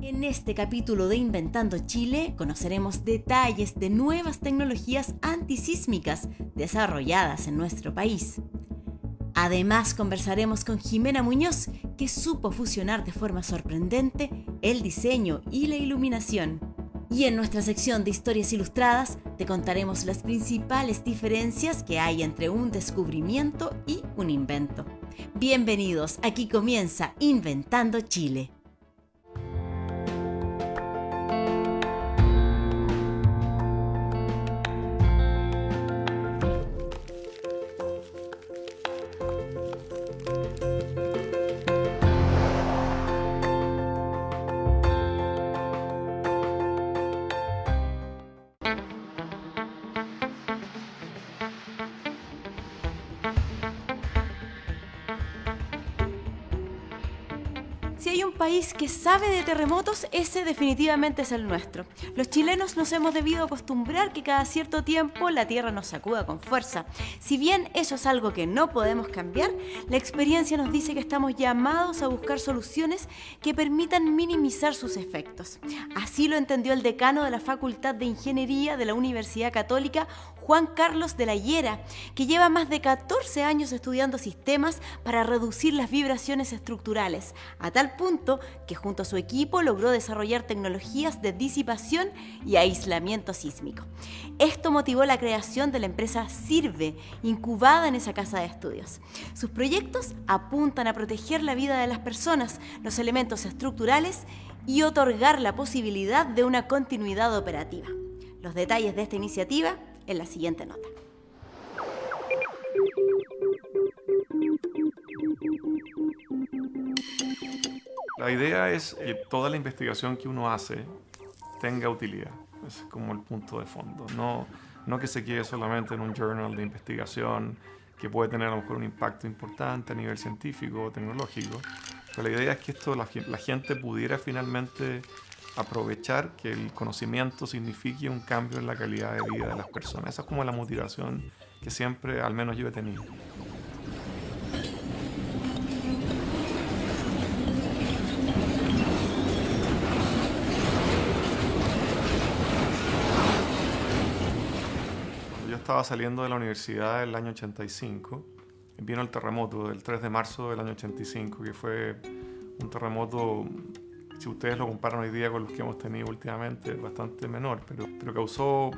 En este capítulo de Inventando Chile conoceremos detalles de nuevas tecnologías antisísmicas desarrolladas en nuestro país. Además, conversaremos con Jimena Muñoz, que supo fusionar de forma sorprendente el diseño y la iluminación. Y en nuestra sección de historias ilustradas te contaremos las principales diferencias que hay entre un descubrimiento y un invento. Bienvenidos, aquí comienza Inventando Chile. Si hay un país que sabe de terremotos, ese definitivamente es el nuestro. Los chilenos nos hemos debido acostumbrar que cada cierto tiempo la tierra nos sacuda con fuerza. Si bien eso es algo que no podemos cambiar, la experiencia nos dice que estamos llamados a buscar soluciones que permitan minimizar sus efectos. Así lo entendió el decano de la Facultad de Ingeniería de la Universidad Católica, Juan Carlos de la Hiera, que lleva más de 14 años estudiando sistemas para reducir las vibraciones estructurales, a tal punto que junto a su equipo logró desarrollar tecnologías de disipación y aislamiento sísmico. Esto motivó la creación de la empresa Sirve, incubada en esa casa de estudios. Sus proyectos apuntan a proteger la vida de las personas, los elementos estructurales y otorgar la posibilidad de una continuidad operativa. Los detalles de esta iniciativa en la siguiente nota. La idea es que toda la investigación que uno hace tenga utilidad. Es como el punto de fondo. No que se quede solamente en un journal de investigación que puede tener a lo mejor un impacto importante a nivel científico o tecnológico. Pero la idea es que la gente pudiera finalmente aprovechar que el conocimiento signifique un cambio en la calidad de vida de las personas. Esa es como la motivación que siempre, al menos yo he tenido. Yo estaba saliendo de la universidad el año 85, vino el terremoto del 3 de marzo del año 85, que fue un terremoto, si ustedes lo comparan hoy día con los que hemos tenido últimamente, bastante menor, pero causó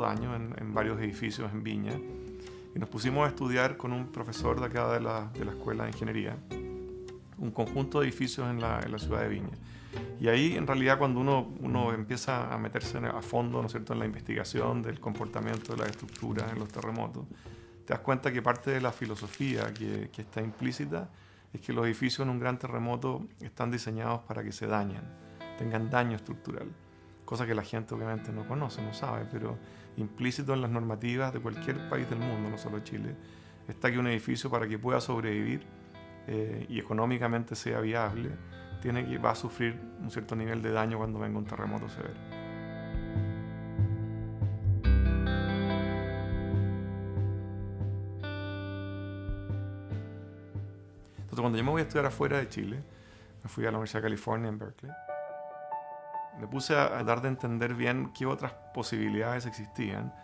daño en varios edificios en Viña. Y nos pusimos a estudiar con un profesor de acá de la Escuela de Ingeniería, un conjunto de edificios en la ciudad de Viña. Y ahí, en realidad, cuando uno empieza a meterse a fondo, ¿no es cierto?, en la investigación del comportamiento de las estructuras en los terremotos, te das cuenta que parte de la filosofía que está implícita es que los edificios en un gran terremoto están diseñados para que se dañen, tengan daño estructural, cosa que la gente obviamente no conoce, no sabe, pero implícito en las normativas de cualquier país del mundo, no solo Chile, está que un edificio, para que pueda sobrevivir y económicamente sea viable, va a sufrir un cierto nivel de daño cuando venga un terremoto severo. Entonces, cuando yo me voy a estudiar afuera de Chile, me fui a la Universidad de California en Berkeley, me puse a dar de entender bien qué otras posibilidades existían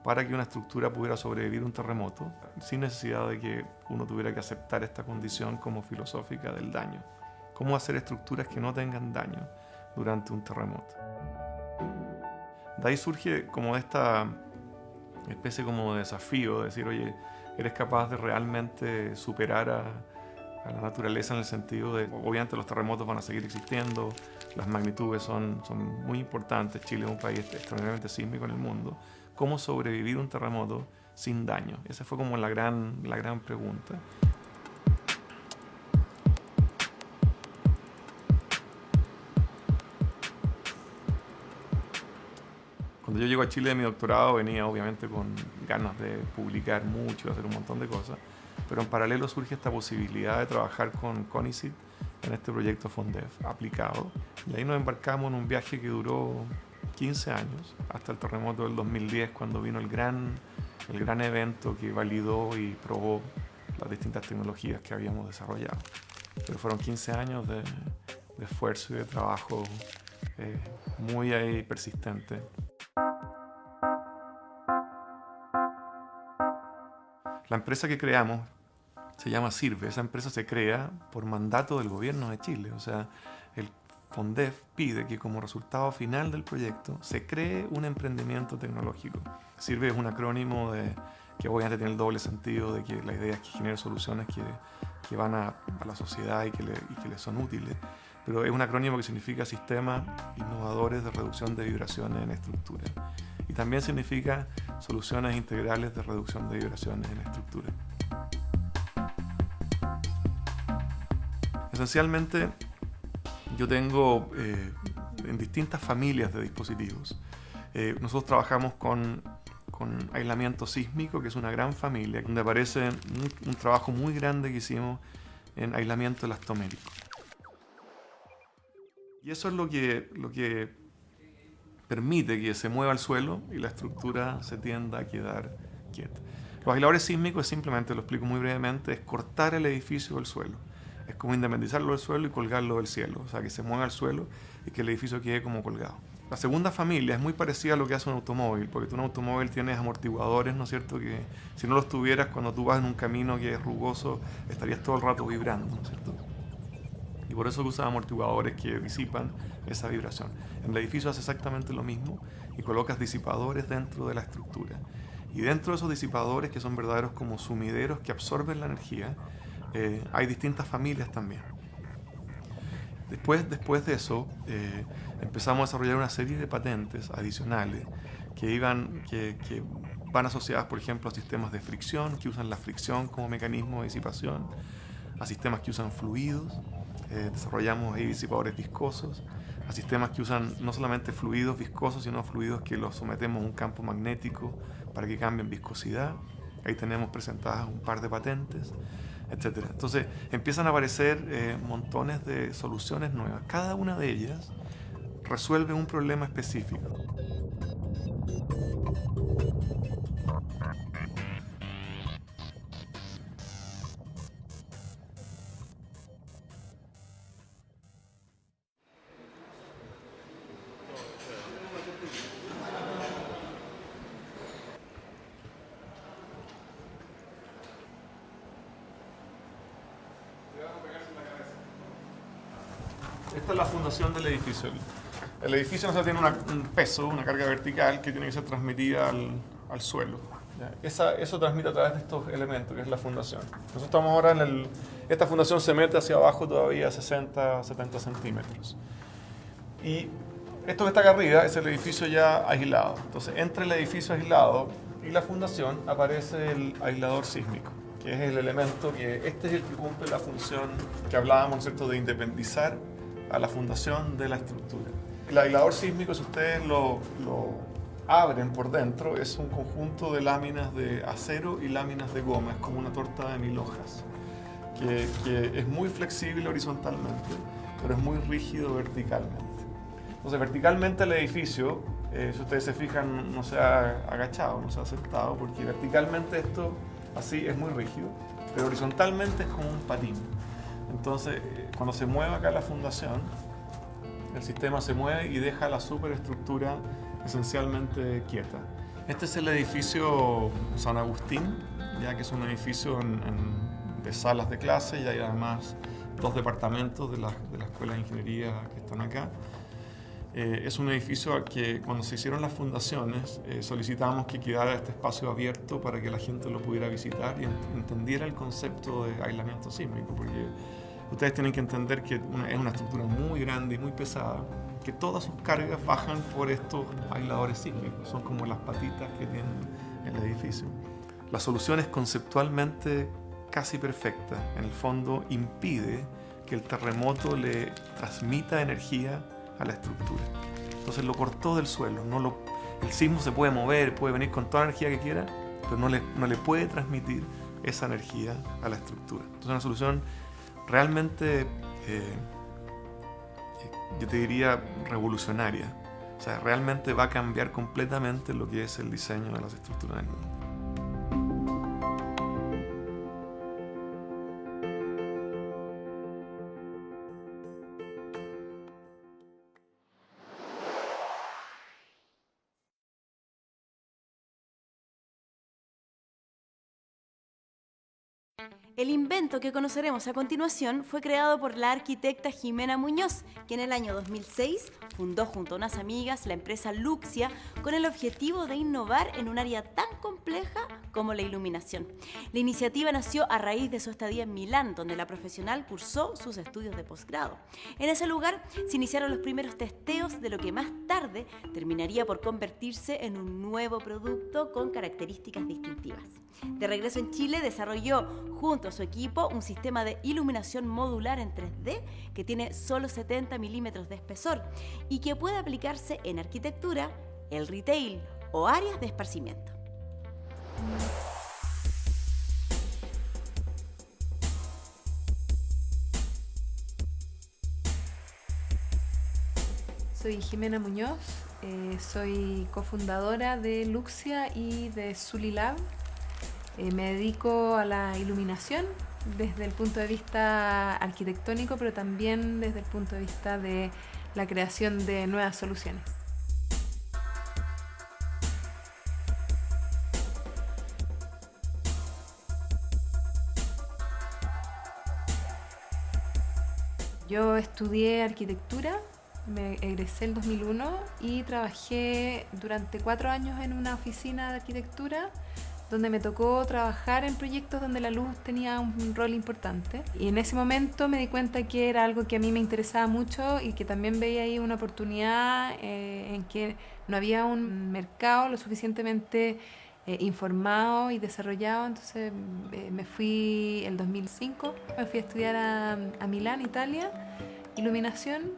para que una estructura pudiera sobrevivir un terremoto sin necesidad de que uno tuviera que aceptar esta condición como filosófica del daño. Cómo hacer estructuras que no tengan daño durante un terremoto. De ahí surge como esta especie como de desafío, de decir, oye, ¿eres capaz de realmente superar a la naturaleza en el sentido de, obviamente los terremotos van a seguir existiendo, las magnitudes son muy importantes, Chile es un país extraordinariamente sísmico en el mundo, ¿cómo sobrevivir un terremoto sin daño? Esa fue como la gran pregunta. Cuando yo llego a Chile de mi doctorado venía obviamente con ganas de publicar mucho, de hacer un montón de cosas, pero en paralelo surge esta posibilidad de trabajar con CONICET en este proyecto FONDEF aplicado. Y ahí nos embarcamos en un viaje que duró 15 años, hasta el terremoto del 2010, cuando vino el gran evento que validó y probó las distintas tecnologías que habíamos desarrollado. Pero fueron 15 años esfuerzo y de trabajo muy ahí persistente. La empresa que creamos se llama Sirve. Esa empresa se crea por mandato del gobierno de Chile. O sea, el FONDEF pide que como resultado final del proyecto se cree un emprendimiento tecnológico. Sirve es un acrónimo que obviamente tiene el doble sentido de que la idea es que genere soluciones que van a la sociedad y que le son útiles. Pero es un acrónimo que significa Sistemas Innovadores de Reducción de Vibraciones en Estructuras. Y también significa Soluciones Integrales de Reducción de Vibraciones en Estructuras. Esencialmente, yo tengo en distintas familias de dispositivos. Nosotros trabajamos con aislamiento sísmico, que es una gran familia, donde aparece un trabajo muy grande que hicimos en aislamiento elastomérico. Y eso es lo que permite que se mueva el suelo y la estructura se tienda a quedar quieta. Los aisladores sísmicos, simplemente, lo explico muy brevemente, es cortar el edificio del suelo. Es como independizarlo del suelo y colgarlo del cielo, o sea, que se mueva el suelo y que el edificio quede como colgado. La segunda familia es muy parecida a lo que hace un automóvil, porque tú en un automóvil tienes amortiguadores, ¿no es cierto?, que si no los tuvieras, cuando tú vas en un camino que es rugoso, estarías todo el rato vibrando, ¿no es cierto? Y por eso usas amortiguadores que disipan esa vibración. En el edificio hace exactamente lo mismo y colocas disipadores dentro de la estructura. Y dentro de esos disipadores, que son verdaderos como sumideros que absorben la energía, hay distintas familias también. Después de eso, empezamos a desarrollar una serie de patentes adicionales que van asociadas, por ejemplo, a sistemas de fricción, que usan la fricción como mecanismo de disipación, a sistemas que usan fluidos, desarrollamos ahí disipadores viscosos, a sistemas que usan no solamente fluidos viscosos, sino fluidos que los sometemos a un campo magnético para que cambien viscosidad. Ahí tenemos presentadas un par de patentes, etc. Entonces empiezan a aparecer montones de soluciones nuevas. Cada una de ellas resuelve un problema específico. Esta es la fundación del edificio. El edificio tiene un peso, una carga vertical que tiene que ser transmitida al suelo. Eso transmite a través de estos elementos, que es la fundación. Nosotros estamos ahora esta fundación se mete hacia abajo todavía 60, 70 centímetros. Y esto que está acá arriba es el edificio ya aislado. Entonces, entre el edificio aislado y la fundación aparece el aislador sísmico, que es el elemento este es el que cumple la función que hablábamos, ¿cierto?, de independizar a la fundación de la estructura. El aislador sísmico, si ustedes lo abren por dentro, es un conjunto de láminas de acero y láminas de goma, es como una torta de 1000 hojas, que es muy flexible horizontalmente, pero es muy rígido verticalmente. Entonces, verticalmente el edificio, si ustedes se fijan, no se ha agachado, no se ha sentado, porque verticalmente esto así es muy rígido, pero horizontalmente es como un patín. Entonces, cuando se mueve acá la fundación, el sistema se mueve y deja la superestructura esencialmente quieta. Este es el edificio San Agustín, ya que es un edificio de salas de clase, y hay además 2 departamentos de la Escuela de Ingeniería que están acá. Es un edificio al que, cuando se hicieron las fundaciones, solicitamos que quedara este espacio abierto para que la gente lo pudiera visitar y entendiera el concepto de aislamiento sísmico, porque ustedes tienen que entender que es una estructura muy grande y muy pesada, que todas sus cargas bajan por estos aisladores sísmicos, son como las patitas que tiene el edificio. La solución es conceptualmente casi perfecta. En el fondo, impide que el terremoto le transmita energía a la estructura. Entonces lo cortó del suelo. El sismo se puede mover, puede venir con toda la energía que quiera, pero no le puede transmitir esa energía a la estructura. Entonces es una solución realmente, yo te diría, revolucionaria. O sea, realmente va a cambiar completamente lo que es el diseño de las estructuras del mundo. El invento que conoceremos a continuación fue creado por la arquitecta Jimena Muñoz, que en el año 2006 fundó junto a unas amigas la empresa Luxia con el objetivo de innovar en un área tan compleja como la iluminación. La iniciativa nació a raíz de su estadía en Milán, donde la profesional cursó sus estudios de posgrado. En ese lugar se iniciaron los primeros testeos de lo que más tarde terminaría por convertirse en un nuevo producto con características distintivas. De regreso en Chile, desarrolló junto a su equipo un sistema de iluminación modular en 3D que tiene solo 70 milímetros de espesor y que puede aplicarse en arquitectura, el retail o áreas de esparcimiento. Soy Jimena Muñoz, soy cofundadora de Luxia y de Sulilab. Me dedico a la iluminación desde el punto de vista arquitectónico, pero también desde el punto de vista de la creación de nuevas soluciones. Yo estudié arquitectura, me egresé el 2001 y trabajé durante 4 años en una oficina de arquitectura donde me tocó trabajar en proyectos donde la luz tenía un rol importante. Y en ese momento me di cuenta que era algo que a mí me interesaba mucho y que también veía ahí una oportunidad en que no había un mercado lo suficientemente informado y desarrollado. Entonces me fui el 2005, me fui a estudiar a Milán, Italia, iluminación.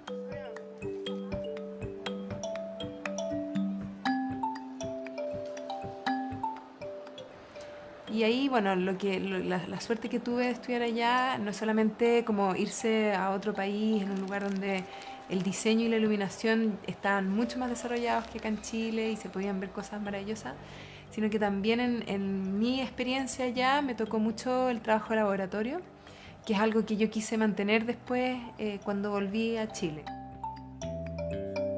Y ahí, bueno, la suerte que tuve de estudiar allá no es solamente como irse a otro país, en un lugar donde el diseño y la iluminación estaban mucho más desarrollados que acá en Chile y se podían ver cosas maravillosas, sino que también en mi experiencia allá me tocó mucho el trabajo de laboratorio, que es algo que yo quise mantener después cuando volví a Chile.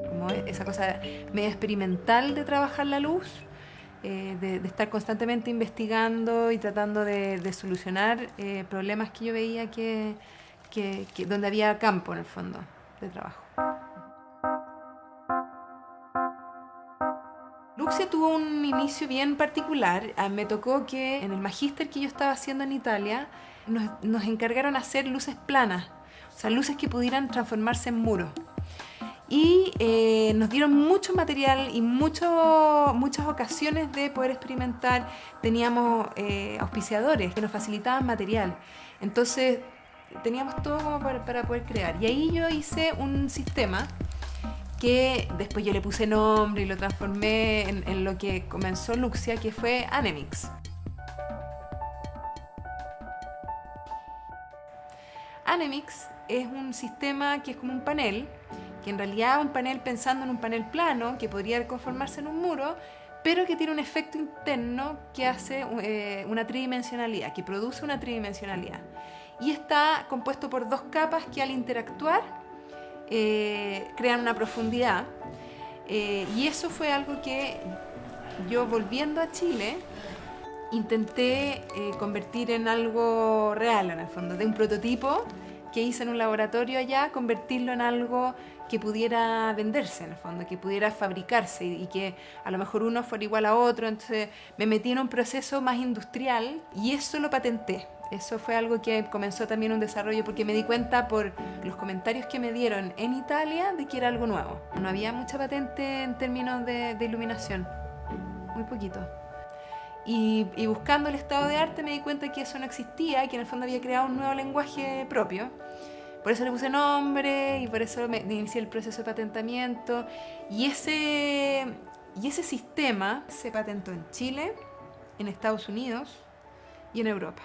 Como esa cosa medio experimental de trabajar la luz, de estar constantemente investigando y tratando de solucionar problemas que yo veía que donde había campo en el fondo de trabajo. Luxia tuvo un inicio bien particular. Me tocó que en el magíster que yo estaba haciendo en Italia nos encargaron hacer luces planas, o sea, luces que pudieran transformarse en muros. Y nos dieron mucho material y muchas ocasiones de poder experimentar. Teníamos auspiciadores que nos facilitaban material. Entonces teníamos todo como para poder crear. Y ahí yo hice un sistema que después yo le puse nombre y lo transformé en lo que comenzó Luxia, que fue Anemix. Anemix es un sistema que es como un panel, que en realidad es un panel pensando en un panel plano que podría conformarse en un muro, pero que tiene un efecto interno que hace una tridimensionalidad, que produce una tridimensionalidad. Y está compuesto por 2 capas que al interactuar crean una profundidad. Y eso fue algo que yo, volviendo a Chile, intenté convertir en algo real, en el fondo, de un prototipo que hice en un laboratorio allá, convertirlo en algo que pudiera venderse, en el fondo, que pudiera fabricarse y que a lo mejor uno fuera igual a otro. Entonces me metí en un proceso más industrial y eso lo patenté. Eso fue algo que comenzó también un desarrollo porque me di cuenta por los comentarios que me dieron en Italia de que era algo nuevo. No había mucha patente en términos de iluminación, muy poquito. Y buscando el estado de arte me di cuenta que eso no existía y que en el fondo había creado un nuevo lenguaje propio. Por eso le puse nombre y por eso me inicié el proceso de patentamiento. Y ese sistema se patentó en Chile, en Estados Unidos y en Europa.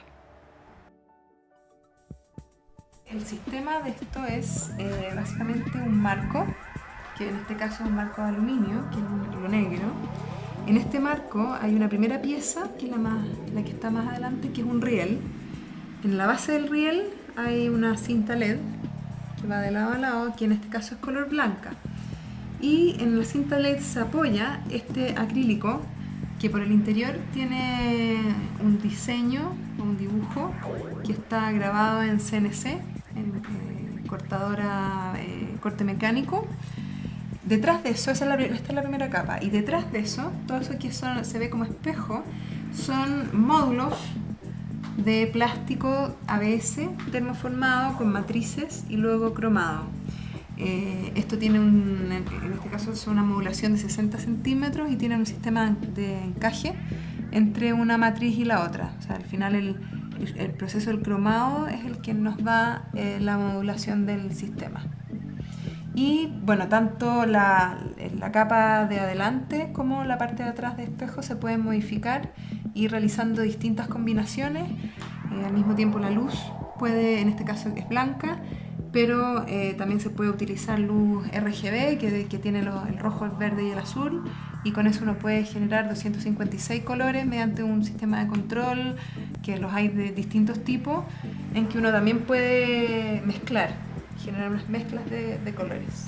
El sistema de esto es básicamente un marco, que en este caso es un marco de aluminio, que es lo negro. En este marco hay una primera pieza, que es la que está más adelante, que es un riel. En la base del riel hay una cinta LED que va de lado a lado, que en este caso es color blanca. Y en la cinta LED se apoya este acrílico que por el interior tiene un diseño, un dibujo que está grabado en CNC, en cortadora, corte mecánico. Detrás de eso, esta es la primera capa, y detrás de eso, todo eso que se ve como espejo, son módulos de plástico ABS termoformado con matrices y luego cromado. Esto tiene en este caso es una modulación de 60 centímetros y tiene un sistema de encaje entre una matriz y la otra. O sea, al final el proceso del cromado es el que nos da la modulación del sistema. Y bueno, tanto la capa de adelante como la parte de atrás de espejo se pueden modificar y realizando distintas combinaciones. Al mismo tiempo la luz puede, en este caso es blanca, pero también se puede utilizar luz RGB que tiene el rojo, el verde y el azul, y con eso uno puede generar 256 colores mediante un sistema de control que los hay de distintos tipos, en que uno también puede mezclar, generar unas mezclas de colores.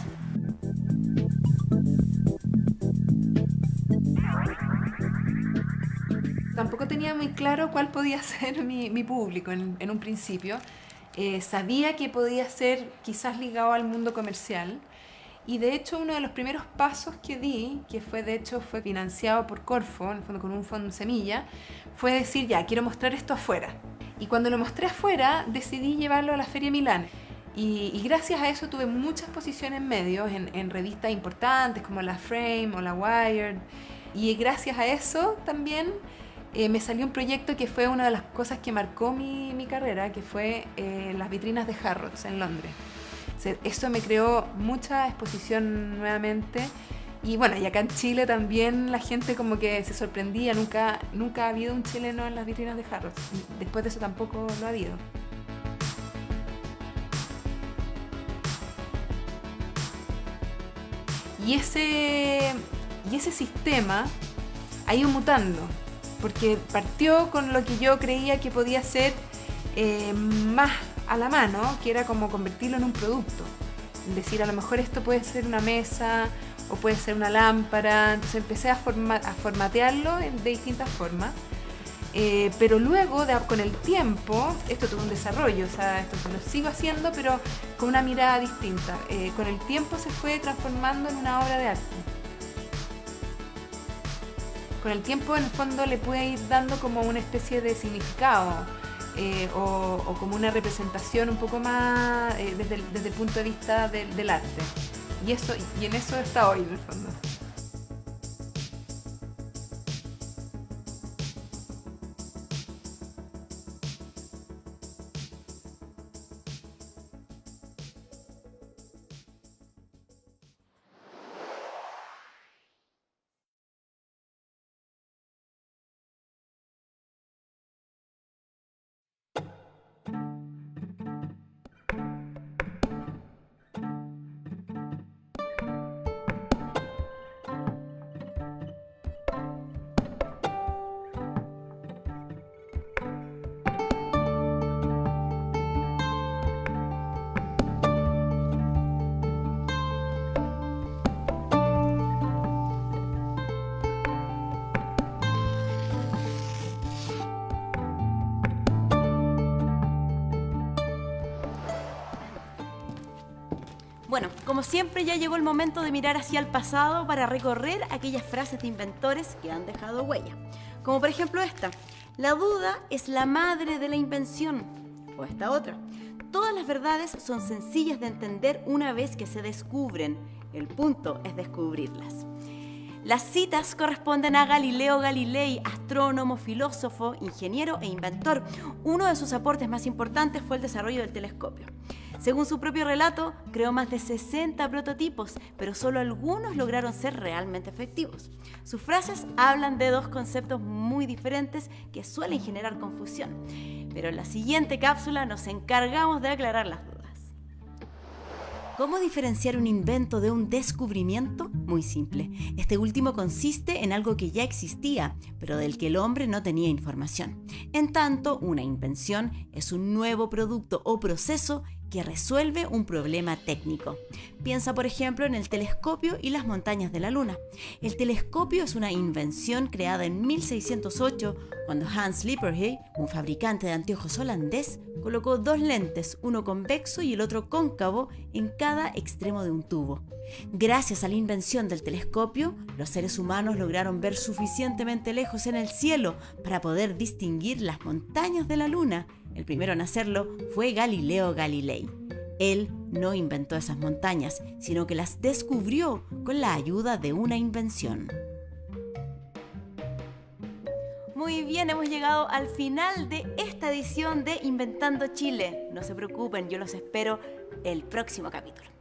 Tampoco tenía muy claro cuál podía ser mi público en un principio. Sabía que podía ser quizás ligado al mundo comercial, y de hecho uno de los primeros pasos que di, que fue financiado por Corfo, en el fondo con un fondo semilla, fue decir, ya, quiero mostrar esto afuera. Y cuando lo mostré afuera, decidí llevarlo a la Feria Milán. Y gracias a eso tuve muchas posiciones en medios, en revistas importantes como la Frame o la Wired. Y gracias a eso también me salió un proyecto que fue una de las cosas que marcó mi carrera, que fue las vitrinas de Harrods en Londres. O sea, eso me creó mucha exposición nuevamente. Y bueno, y acá en Chile también la gente como que se sorprendía. Nunca ha habido un chileno en las vitrinas de Harrods. Después de eso tampoco lo ha habido. Y ese sistema ha ido mutando, porque partió con lo que yo creía que podía ser más a la mano, que era como convertirlo en un producto. Es decir, a lo mejor esto puede ser una mesa o puede ser una lámpara. Entonces empecé a formatearlo de distintas formas. Pero luego, con el tiempo, esto tuvo un desarrollo, o sea, esto lo sigo haciendo, pero con una mirada distinta. Con el tiempo se fue transformando en una obra de arte. Con el tiempo, en el fondo, le pude ir dando como una especie de significado, o como una representación un poco más desde el punto de vista del arte. Y en eso está hoy, en el fondo. Bueno, como siempre ya llegó el momento de mirar hacia el pasado para recorrer aquellas frases de inventores que han dejado huella. Como por ejemplo esta: la duda es la madre de la invención. O esta otra: todas las verdades son sencillas de entender una vez que se descubren. El punto es descubrirlas. Las citas corresponden a Galileo Galilei, astrónomo, filósofo, ingeniero e inventor. Uno de sus aportes más importantes fue el desarrollo del telescopio. Según su propio relato, creó más de 60 prototipos, pero solo algunos lograron ser realmente efectivos. Sus frases hablan de dos conceptos muy diferentes que suelen generar confusión. Pero en la siguiente cápsula nos encargamos de aclarar las dudas. ¿Cómo diferenciar un invento de un descubrimiento? Muy simple. Este último consiste en algo que ya existía, pero del que el hombre no tenía información. En tanto, una invención es un nuevo producto o proceso que resuelve un problema técnico. Piensa, por ejemplo, en el telescopio y las montañas de la Luna. El telescopio es una invención creada en 1608, cuando Hans Lippershey, un fabricante de anteojos holandés, colocó 2 lentes, uno convexo y el otro cóncavo, en cada extremo de un tubo. Gracias a la invención del telescopio, los seres humanos lograron ver suficientemente lejos en el cielo para poder distinguir las montañas de la Luna. El primero en hacerlo fue Galileo Galilei. Él no inventó esas montañas, sino que las descubrió con la ayuda de una invención. Muy bien, hemos llegado al final de esta edición de Inventando Chile. No se preocupen, yo los espero el próximo capítulo.